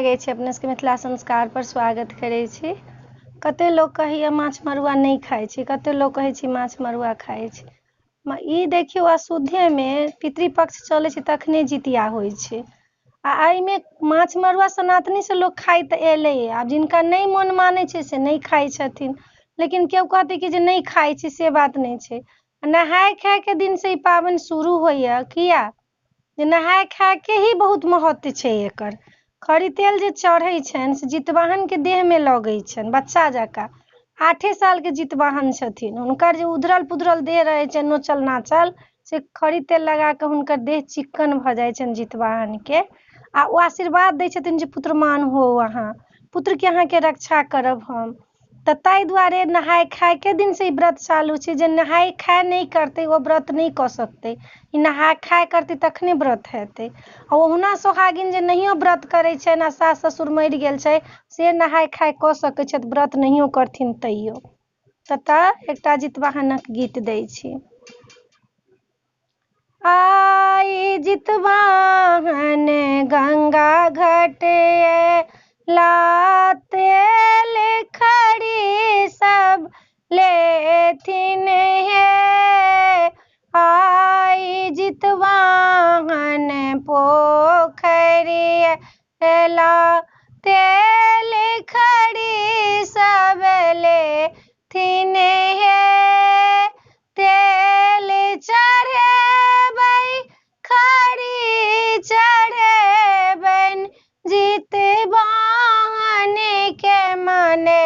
लागै छै अपने सबके मिथिला संस्कार पर स्वागत करै छी। कते लोग कहैया माछ मरुआ नहीं खाइ छै, कते लोग कहै छै माछ मरुआ खाइ छै। ई देखियौ अशुद्धेमे पितृपक्ष चलै छै तखने जितिया होइ छै। आ एहिमे माछ मरुआ सनातनी से लोग खाइत एलै, आब जिनका नहीं मन मानै छै से नहीं खाइ छथिन, लेकिन केओ कहतै कि जे नहीं खाइ छै से बात नहीं छै। नहाय खाय के दिन से ई पाबनि शुरू होइया, किया जे नहाय खाय के ही बहुत महत्व छै एकर। खड़ी तेल जे चढ़ै छनि से जितवाहन के देह में लगै छनि बच्चा जकाँ। 8 साल के जितवाहन छथिन, हुनकर जे उधरल पुधरल देह रहै छनि नोचल नाचल, से खड़ी तेल लगा के हुनकर देह चिक्कन भऽ जाइ छनि जितवाहन के। आ ओ आशीर्वाद दै छथिन जे पुत्रमान हो अहाँ, पुत्र के अहाँ के रक्षा करब हम। तऽ ताहि दुआरे नहाय खाय के दिन से ई व्रत चालू छै। जे नहाय खाय नहीं करतै ओ व्रत नहीं कऽ सकतै, ई नहाय खाय करतै तखने व्रत हेतै। आ ओहुना सोहागिन जे नहियो व्रत करै छनि आ सास ससुर मरि गेल छै से नहाय खाय कऽ सकै छथि, व्रत नहियो करथिन तैयो। तऽ एकटा जितवाहनक गीत दै छी। आई जितवाहन गंगा घाट तेल खड़ी सब लेथिन हे। आई जितवाहन पोखरी तेल खड़ी सब लेथिन हे। तेल चढ़ेबै खड़ी चढ़ेबनि, जितवाहन के मने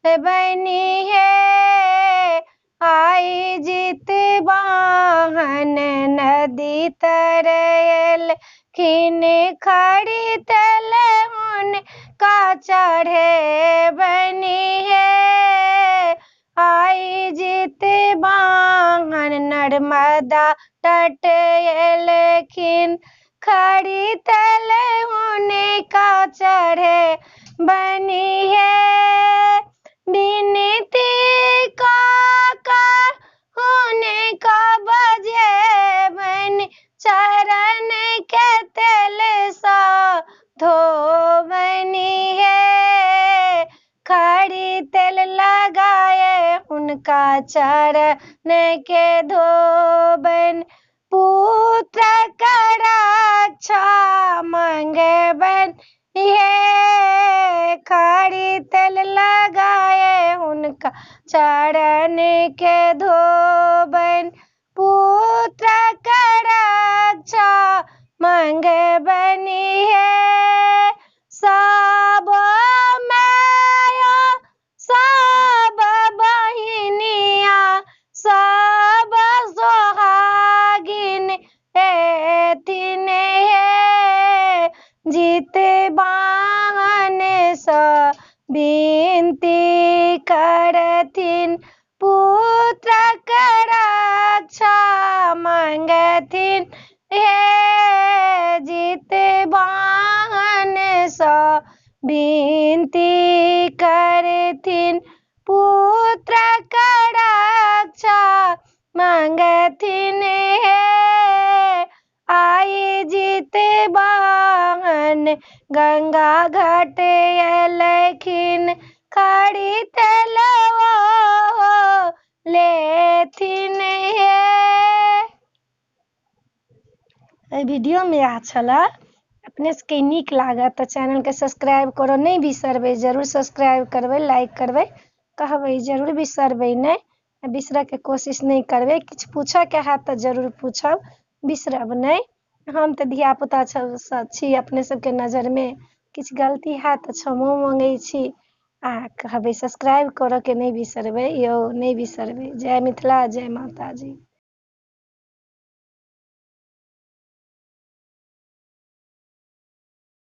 बनी हे। आई जितवाहन नदी तरलखिन खड़ी तेल हुनका चढ़ेबनि हे। आई जितवाहन नर्मदा तट एलखिन खड़ी तेल हुनका चढ़ेबनि हे। विनती कऽ कऽ हुनका बजेबनि, चरण के तेल सँ धोबनि हे। खड़ी तेल लगाए हुनका चरण के धोबनि, पुत्र के रक्षा मंगबनि हे। खड़ी तेल लगाए हुनका चरण के धोबनि, पुत्र के रक्षा मंगबनि हे। सब माया सब बहिनिया सब सोहागिन एथिन हे। जितवाहन सँ विनती करथिन, पुत्र के रक्षा मंगथिन हे। जितवाहन सँ विनती करथिन, पुत्र के रक्षा मंगथिन हे। आई जितवाहन गंगा घाट एलखिन खड़ी तेल लेथिन हे। वीडियो में इएह छलै। अपने सबके नीक लागत तऽ चैनल के सब्सक्राइब करऽ नहीं बिसरबै, जरूर सब्सक्राइब करबै, लाइक करबै, कहबै जरूर बिसरबै नहीं, बिसरऽ के कोशिश नहीं करबै। किछु पूछऽ के हैत तऽ जरूर पूछब, बिसरब नहीं। हम तऽ धिया पुता छी, अपने सबके नजर में किछु गलती हैत तऽ क्षमो मांगै छी। आ कहबै सब्सक्राइब करऽ के नहीं बिसरबै यौ, नहीं बिसरबै। जय मिथिला, जय माता जी।